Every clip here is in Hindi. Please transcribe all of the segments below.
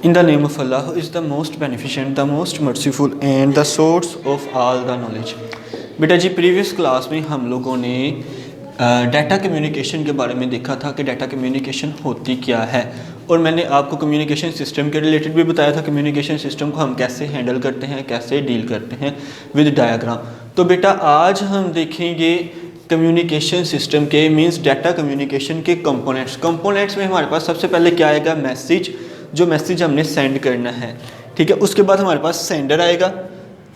In the name of Allah, who is the most beneficent, the most merciful and the source of all the knowledge। बेटा जी प्रीवियस क्लास में हम लोगों ने डाटा कम्युनिकेशन के बारे में देखा था कि डाटा कम्युनिकेशन होती क्या है, और मैंने आपको कम्युनिकेशन सिस्टम के रिलेटेड भी बताया था कम्युनिकेशन सिस्टम को हम कैसे हैंडल करते हैं, कैसे डील करते हैं विद डायग्राम। तो बेटा आज हम देखेंगे कम्युनिकेशन सिस्टम के मींस डाटा कम्युनिकेशन के कंपोनेंट्स में हमारे पास सबसे पहले क्या आएगा, मैसेज, जो मैसेज हमने सेंड करना है, ठीक है। उसके बाद हमारे पास सेंडर आएगा,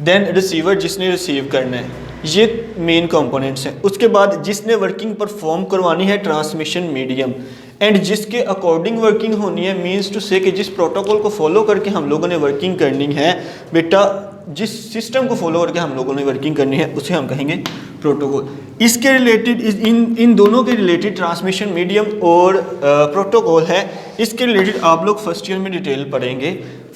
देन रिसीवर जिसने रिसीव करना है, ये मेन कंपोनेंट्स हैं। उसके बाद जिसने वर्किंग परफॉर्म करवानी है ट्रांसमिशन मीडियम, एंड जिसके अकॉर्डिंग वर्किंग होनी है, मींस टू से कि जिस प्रोटोकॉल को फॉलो करके हम लोगों ने वर्किंग करनी है बेटा, जिस सिस्टम को फॉलो करके हम लोगों ने वर्किंग करनी है उसे हम कहेंगे प्रोटोकॉल। इसके रिलेटेड इन दोनों के रिलेटेड ट्रांसमिशन मीडियम और प्रोटोकॉल है, इसके रिलेटेड आप लोग फर्स्ट ईयर में डिटेल पढ़ेंगे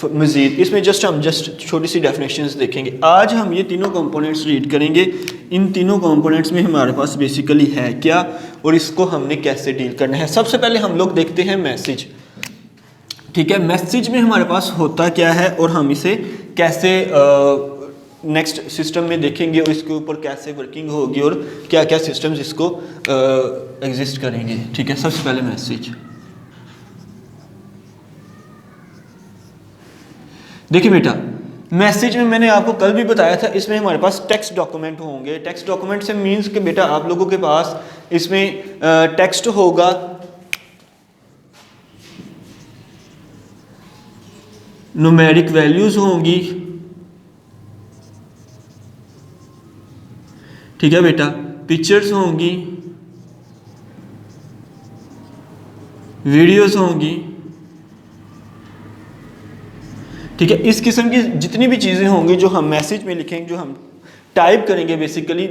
मज़ीद। इसमें हम छोटी सी डेफिनेशंस देखेंगे। आज हम ये तीनों कंपोनेंट्स रीड करेंगे। इन तीनों कंपोनेंट्स में हमारे पास बेसिकली है क्या और इसको हमने कैसे डील करना है। सबसे पहले हम लोग देखते हैं मैसेज, ठीक है। मैसेज में हमारे पास होता क्या है और हम इसे कैसे नेक्स्ट सिस्टम में देखेंगे और इसके ऊपर कैसे वर्किंग होगी और क्या क्या सिस्टम्स इसको एग्जिस्ट करेंगे, ठीक है। सबसे पहले मैसेज देखिए बेटा, मैसेज में मैंने आपको कल भी बताया था, इसमें हमारे पास टेक्स्ट डॉक्यूमेंट होंगे। टेक्स्ट डॉक्यूमेंट से मीन्स कि बेटा आप लोगों के पास इसमें टेक्स्ट होगा, न्यूमेरिक वैल्यूज होंगी, ठीक है बेटा, पिक्चर्स होंगी, वीडियोस होंगी, ठीक है। इस किस्म की जितनी भी चीज़ें होंगी जो हम मैसेज में लिखेंगे, जो हम टाइप करेंगे, बेसिकली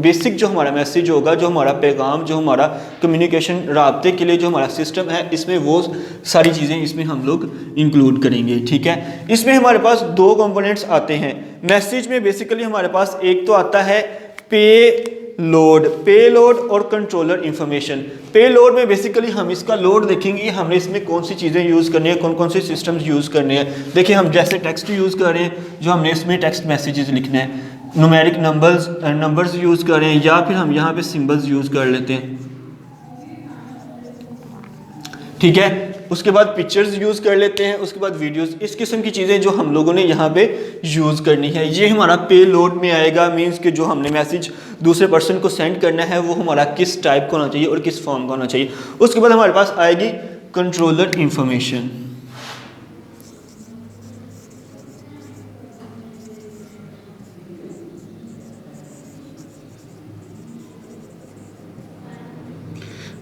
बेसिक जो हमारा मैसेज होगा, जो हमारा पैगाम, जो हमारा कम्युनिकेशन राब्ते के लिए जो हमारा सिस्टम है, इसमें वो सारी चीज़ें इसमें हम लोग इंक्लूड करेंगे, ठीक है। इसमें हमारे पास दो कंपोनेंट्स आते हैं मैसेज में। बेसिकली हमारे पास एक तो आता है पे लोड और कंट्रोलर इंफॉर्मेशन। पे लोड में बेसिकली हम इसका लोड देखेंगे, हमने इसमें कौन सी चीज़ें यूज़ करनी है, कौन कौन से सिस्टम्स यूज़ करने हैं। देखिए हम जैसे टेक्स्ट यूज़ कर रहे हैं, जो हमने इसमें टेक्स्ट मैसेजेस लिखने हैं, न्यूमेरिक नंबर्स यूज़ कर रहे हैं, या फिर हम यहाँ पे सिंबल्स यूज़ कर लेते हैं, ठीक है। उसके बाद पिक्चर्स यूज़ कर लेते हैं, उसके बाद वीडियोस। इस किस्म की चीज़ें जो हम लोगों ने यहाँ पे यूज़ करनी है, ये हमारा पे लोड में आएगा। मींस कि जो हमने मैसेज दूसरे पर्सन को सेंड करना है वो हमारा किस टाइप का होना चाहिए और किस फॉर्म का होना चाहिए। उसके बाद हमारे पास आएगी कंट्रोलर इंफॉर्मेशन।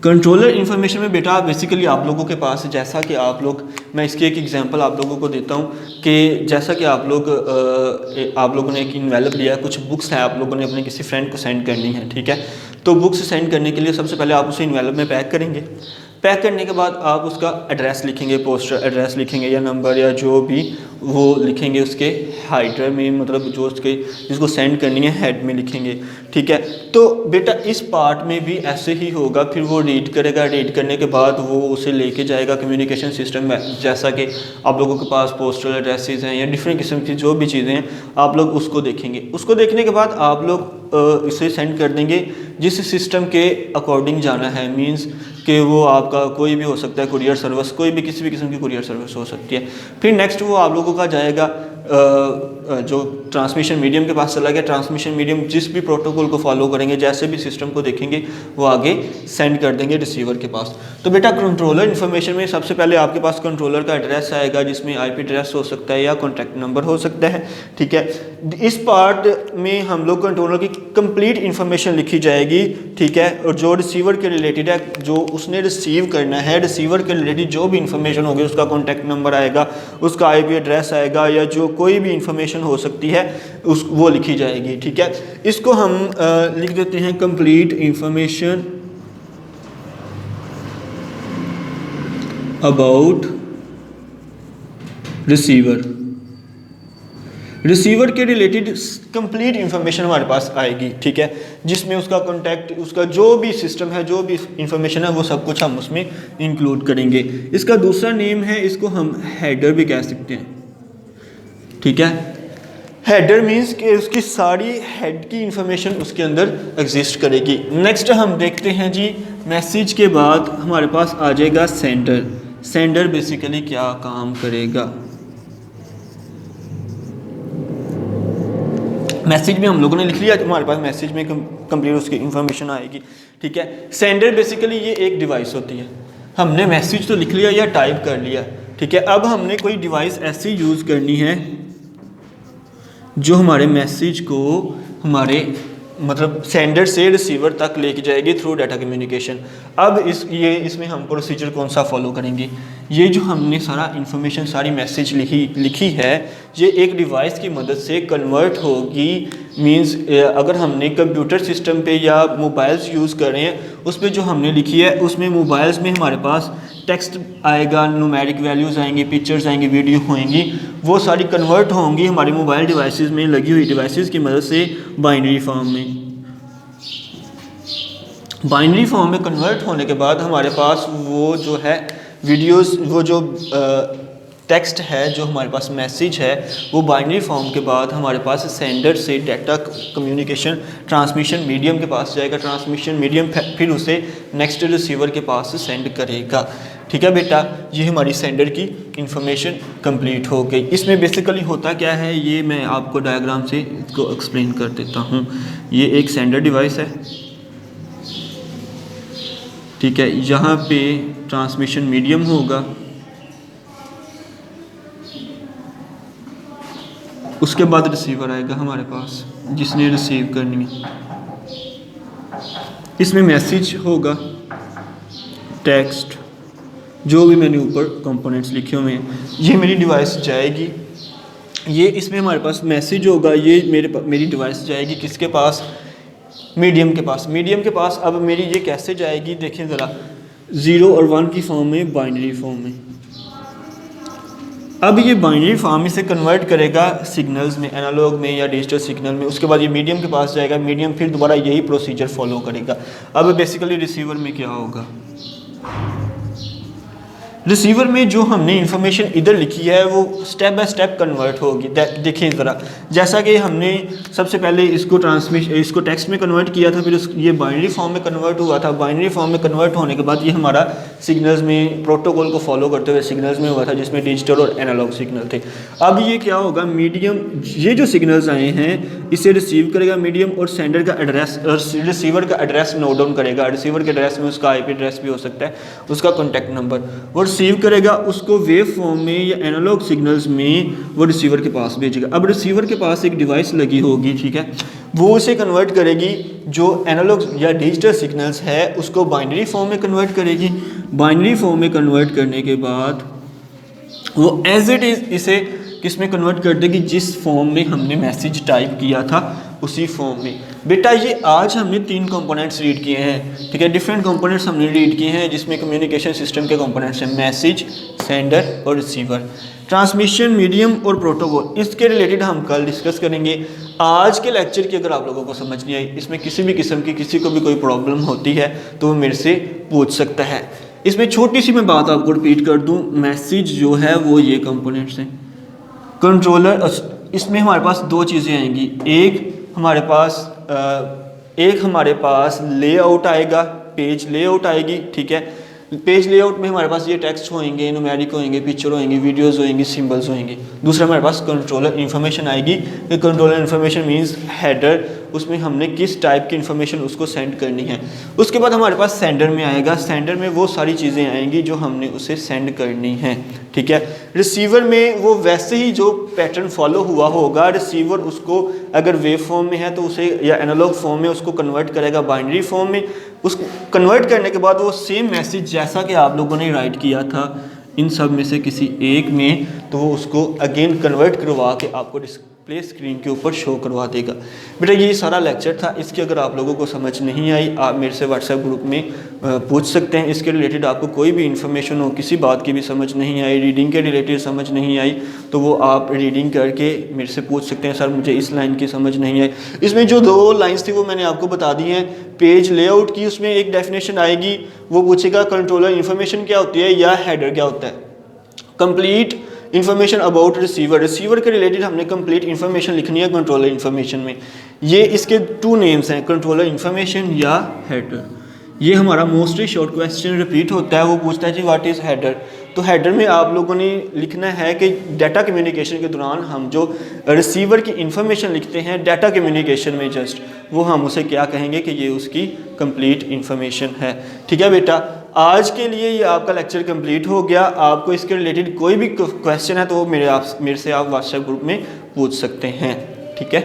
कंट्रोलर इन्फॉर्मेशन में बेटा बेसिकली आप लोगों के पास, जैसा कि आप लोग, मैं इसकी एक एग्जांपल आप लोगों को देता हूँ कि जैसा कि आप लोगों ने एक इन्वेलप लिया है, कुछ बुक्स है, आप लोगों ने अपने किसी फ्रेंड को सेंड करनी है, ठीक है। तो बुक्स सेंड करने के लिए सबसे पहले आप उसे इन्वेलप में पैक करेंगे। पैक करने के बाद आप उसका एड्रेस लिखेंगे, पोस्टल एड्रेस लिखेंगे या नंबर या जो भी वो लिखेंगे, उसके हाइडर में, मतलब जो उसके जिसको सेंड करनी है हेड में लिखेंगे, ठीक है। तो बेटा इस पार्ट में भी ऐसे ही होगा, फिर वो रीड करेगा, रीड करने के बाद वो उसे लेके जाएगा कम्युनिकेशन सिस्टम में। जैसा कि आप लोगों के पास पोस्टल एड्रेसेस हैं या डिफरेंट किस्म की जो भी चीज़ें हैं, आप लोग उसको देखेंगे। उसको देखने के बाद आप लोग इसे सेंड कर देंगे जिस सिस्टम के अकॉर्डिंग जाना है। मींस कि वो आपका कोई भी हो सकता है, कुरियर सर्विस, कोई भी किसी भी किस्म की कुरियर सर्विस हो सकती है। फिर नेक्स्ट वो आप लोगों का जाएगा जो ट्रांसमिशन मीडियम के पास चला गया। ट्रांसमिशन मीडियम जिस भी प्रोटोकॉल को फॉलो करेंगे, जैसे भी सिस्टम को देखेंगे, वो आगे सेंड कर देंगे रिसीवर के पास। तो बेटा कंट्रोलर इन्फॉर्मेशन में सबसे पहले आपके पास कंट्रोलर का एड्रेस आएगा, जिसमें आईपी एड्रेस हो सकता है या कॉन्टैक्ट नंबर हो सकता है, ठीक है। इस पार्ट में हम लोग कंट्रोलर की कंप्लीट इन्फॉर्मेशन लिखी जाएगी, ठीक है। और जो रिसीवर के रिलेटेड है, जो उसने रिसीव करना है, रिसीवर के रिलेटेड जो भी इंफॉर्मेशन होगी, उसका कॉन्टैक्ट नंबर आएगा, उसका आईपी एड्रेस आएगा, या जो कोई भी इंफॉर्मेशन हो सकती है वो लिखी जाएगी, ठीक है। इसको हम लिख देते हैं complete information about receiver, receiver के रिलेटेड कंप्लीट इंफॉर्मेशन हमारे पास आएगी, ठीक है, जिसमें उसका कॉन्टैक्ट, उसका जो भी सिस्टम है, जो भी इंफॉर्मेशन है, वो सब कुछ हम उसमें इंक्लूड करेंगे। इसका दूसरा नेम है, इसको हम हेडर भी कह सकते हैं, ठीक है। हेडर मीन्स कि उसकी सारी हेड की इंफॉर्मेशन उसके अंदर एग्जिस्ट करेगी। नेक्स्ट हम देखते हैं जी, मैसेज के बाद हमारे पास आ जाएगा सेंडर। सेंडर बेसिकली क्या काम करेगा? मैसेज में हम लोगों ने लिख लिया, हमारे पास मैसेज में कंप्लीट उसकी इंफॉर्मेशन आएगी, ठीक है। सेंडर बेसिकली ये एक डिवाइस होती है। हमने मैसेज तो लिख लिया या टाइप कर लिया, ठीक है। अब हमने कोई डिवाइस ऐसी यूज़ करनी है जो हमारे मैसेज को हमारे मतलब सेंडर से रिसीवर तक लेके जाएगी थ्रू डाटा कम्युनिकेशन। अब इसमें हम प्रोसीजर कौन सा फॉलो करेंगे? ये जो हमने सारा इन्फॉर्मेशन, सारी मैसेज लिखी है, ये एक डिवाइस की मदद से कन्वर्ट होगी। मींस अगर हमने कंप्यूटर सिस्टम पे या मोबाइल्स यूज़ कर रहे हैं, उस पर जो हमने लिखी है, उसमें मोबाइल्स में हमारे पास टेक्स्ट आएगा, न्यूमेरिक वैल्यूज़ आएंगी, पिक्चर्स आएंगी, वीडियो होंगी, वो सारी कन्वर्ट होंगी हमारी मोबाइल डिवाइसेस में लगी हुई डिवाइसेस की मदद से बाइनरी फॉर्म में। बाइनरी फॉर्म में कन्वर्ट होने के बाद हमारे पास वो जो है वीडियोस, वो जो टेक्स्ट है, जो हमारे पास मैसेज है, वो बाइनरी फॉर्म के बाद हमारे पास सेंडर से डाटा कम्युनिकेशन ट्रांसमिशन मीडियम के पास जाएगा। ट्रांसमिशन मीडियम फिर उसे नेक्स्ट रिसीवर के पास सेंड करेगा, ठीक है बेटा। ये हमारी सेंडर की इंफॉर्मेशन कंप्लीट हो गई। इसमें बेसिकली होता क्या है, ये मैं आपको डायग्राम से इसको एक्सप्लेन कर देता हूँ। ये एक सेंडर डिवाइस है, ठीक है। यहाँ पे ट्रांसमिशन मीडियम होगा, उसके बाद रिसीवर आएगा हमारे पास जिसने रिसीव करनी है। इसमें मैसेज होगा, टेक्स्ट, जो भी मैंने ऊपर कंपोनेंट्स लिखे हुए हैं, ये मेरी डिवाइस जाएगी। ये इसमें हमारे पास मैसेज होगा, ये मेरी डिवाइस जाएगी किसके पास? मीडियम के पास। मीडियम के पास अब मेरी ये कैसे जाएगी देखें ज़रा, 0 और 1 की फॉर्म में, बाइनरी फॉर्म में। अब ये बाइनरी फॉर्म इसे कन्वर्ट करेगा सिग्नल्स में, एनालॉग में या डिजिटल सिग्नल में। उसके बाद ये मीडियम के पास जाएगा, मीडियम फिर दोबारा यही प्रोसीजर फॉलो करेगा। अब बेसिकली रिसीवर में क्या होगा? रिसीवर में जो हमने इंफॉर्मेशन इधर लिखी है वो स्टेप बाय स्टेप कन्वर्ट होगी। देखिए ज़रा, जैसा कि हमने सबसे पहले इसको टेक्स्ट में कन्वर्ट किया था, फिर ये बाइनरी फॉर्म में कन्वर्ट हुआ था। बाइनरी फॉर्म में कन्वर्ट होने के बाद ये हमारा सिग्नल्स में प्रोटोकॉल को फॉलो करते हुए सिग्नल्स में हुआ था, जिसमें डिजिटल और एनालॉग सिग्नल थे। अब ये क्या होगा, मीडियम, ये जो सिग्नल्स आए हैं इसे रिसीव करेगा मीडियम, और सेंडर का एड्रेस और रिसीवर का एड्रेस नोट डाउन करेगा। रिसीवर के एड्रेस में उसका IP एड्रेस भी हो सकता है, उसका कॉन्टैक्ट नंबर, और रिसीव करेगा उसको वेव फॉर्म में या एनालॉग सिग्नल्स में, वो रिसीवर के पास भेजेगा। अब रिसीवर के पास एक डिवाइस लगी होगी, ठीक है, वो उसे कन्वर्ट करेगी, जो एनालॉग या डिजिटल सिग्नल्स है उसको बाइनरी फॉर्म में कन्वर्ट करेगी। बाइनरी फॉर्म में कन्वर्ट करने के बाद वो एज इट इज़ इसे किस में कन्वर्ट कर देगी? जिस फॉर्म में हमने मैसेज टाइप किया था उसी फॉर्म में। बेटा ये आज हमने 3 कंपोनेंट्स रीड किए हैं, ठीक है, डिफरेंट कंपोनेंट्स हमने रीड किए हैं, जिसमें कम्युनिकेशन सिस्टम के कंपोनेंट्स हैं, मैसेज, सेंडर और रिसीवर, ट्रांसमिशन मीडियम और प्रोटोकॉल। इसके रिलेटेड हम कल डिस्कस करेंगे। आज के लेक्चर की अगर आप लोगों को समझ नहीं आई, इसमें किसी भी किस्म की किसी को भी कोई प्रॉब्लम होती है तो वो मेरे से पूछ सकता है। इसमें छोटी सी मैं बात आपको रिपीट कर दूँ, मैसेज जो है वो ये कंपोनेंट्स हैं। कंट्रोलर, इसमें हमारे पास 2 चीज़ें आएंगी। एक हमारे पास लेआउट आएगा, पेज लेआउट आएगी, ठीक है। पेज लेआउट में हमारे पास ये टेक्स्ट होंगे, न्यूमेरिक होंगे, पिक्चर होंगे, वीडियोस होंगी, सिंबल्स होंगे। दूसरा हमारे पास कंट्रोलर इन्फॉर्मेशन आएगी। कंट्रोलर इन्फॉर्मेशन मींस हेडर, उसमें हमने किस टाइप की इन्फॉर्मेशन उसको सेंड करनी है। उसके बाद हमारे पास सेंडर में आएगा। सेंडर में वो सारी चीज़ें आएंगी जो हमने उसे सेंड करनी है, ठीक है। रिसीवर में वो वैसे ही जो पैटर्न फॉलो हुआ होगा। रिसीवर उसको अगर वेव फॉर्म में है तो उसे, या एनालॉग फॉर्म में, उसको कन्वर्ट करेगा बाइनरी फॉर्म में। उसको कन्वर्ट करने के बाद वो सेम मैसेज जैसा कि आप लोगों ने राइट किया था इन सब में से किसी एक में, तो वो उसको अगेन कन्वर्ट करवा के आपको डिस्प्ले डिस्प्ले स्क्रीन के ऊपर शो करवा देगा। बेटा ये सारा लेक्चर था, इसकी अगर आप लोगों को समझ नहीं आई आप मेरे से व्हाट्सएप ग्रुप में पूछ सकते हैं। इसके रिलेटेड आपको कोई भी इन्फॉर्मेशन हो, किसी बात की भी समझ नहीं आई, रीडिंग के रिलेटेड समझ नहीं आई, तो वो आप रीडिंग करके मेरे से पूछ सकते हैं, सर मुझे इस लाइन की समझ नहीं आई। इसमें जो 2 लाइन्स थी वो मैंने आपको बता दी हैं। पेज लेआउट की उसमें एक डेफिनेशन आएगी, वो पूछेगा कंट्रोलर इन्फॉर्मेशन क्या होती है या हेडर क्या होता है। Complete information about receiver, receiver के रिलेटेड हमने कंप्लीट इन्फॉर्मेशन लिखनी है कंट्रोलर इन्फॉर्मेशन में। ये इसके 2 नेम्स हैं, कंट्रोलर इन्फॉर्मेशन या हेडर। ये हमारा मोस्टली शॉर्ट क्वेश्चन रिपीट होता है, वो पूछता है जी व्हाट इज़ हेडर। तो हेडर में आप लोगों ने लिखना है कि डाटा कम्युनिकेशन के दौरान हम जो रिसीवर की इन्फॉर्मेशन लिखते हैं डाटा कम्युनिकेशन में जस्ट, वो हम उसे क्या कहेंगे कि ये उसकी कंप्लीट इन्फॉर्मेशन है। ठीक है बेटा, आज के लिए ये आपका लेक्चर कंप्लीट हो गया। आपको इसके रिलेटेड कोई भी क्वेश्चन है तो मेरे से आप व्हाट्सएप ग्रुप में पूछ सकते हैं। ठीक है।